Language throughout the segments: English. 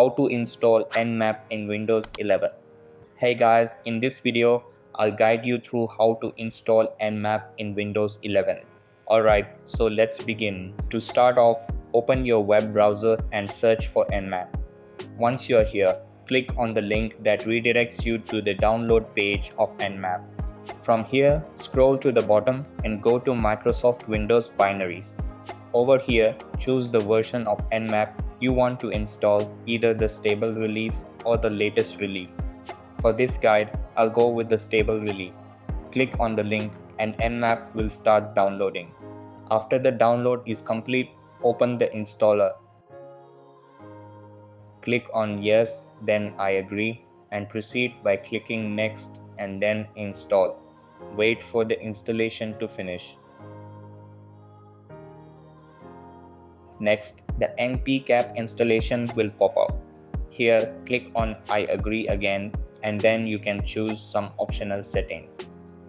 how to install Nmap in Windows 11. Hey guys, in this video, I'll guide you through how to install Nmap in Windows 11. Alright, so let's begin. To start off, open your web browser and search for Nmap. Once you're here, click on the link that redirects you to the download page of Nmap. From here, scroll to the bottom and go to Microsoft Windows Binaries. Over here, choose the version of Nmap you want to install, either the stable release or the latest release. For this guide, I'll go with the stable release. Click on the link and Nmap will start downloading. After the download is complete, open the installer. Click on Yes, then I agree, and proceed by clicking Next and then Install. Wait for the installation to finish. Next, the npcap installation will pop up. Here, click on I agree again, and then you can choose some optional settings.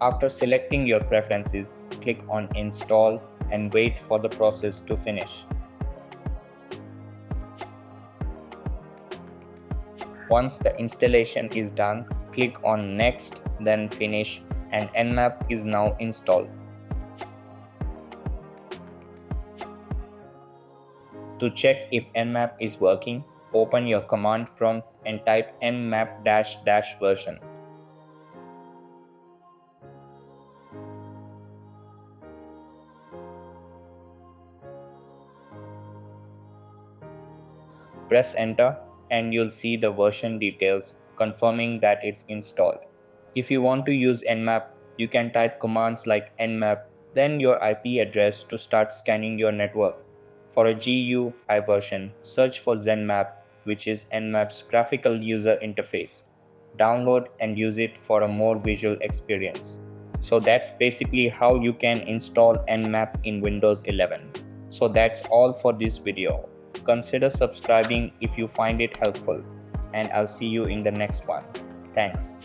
After selecting your preferences, click on Install and wait for the process to finish. Once the installation is done, click on Next, then Finish, and Nmap is now installed. To check if Nmap is working, open your command prompt and type nmap -- version. Press enter and you'll see the version details confirming that it's installed. If you want to use Nmap, you can type commands like nmap, then your IP address to start scanning your network. For a GUI version, search for Nmap, which is Nmap's graphical user interface. Download and use it for a more visual experience. So that's basically how you can install Nmap in Windows 11. So that's all for this video. Consider subscribing if you find it helpful, and I'll see you in the next one. Thanks.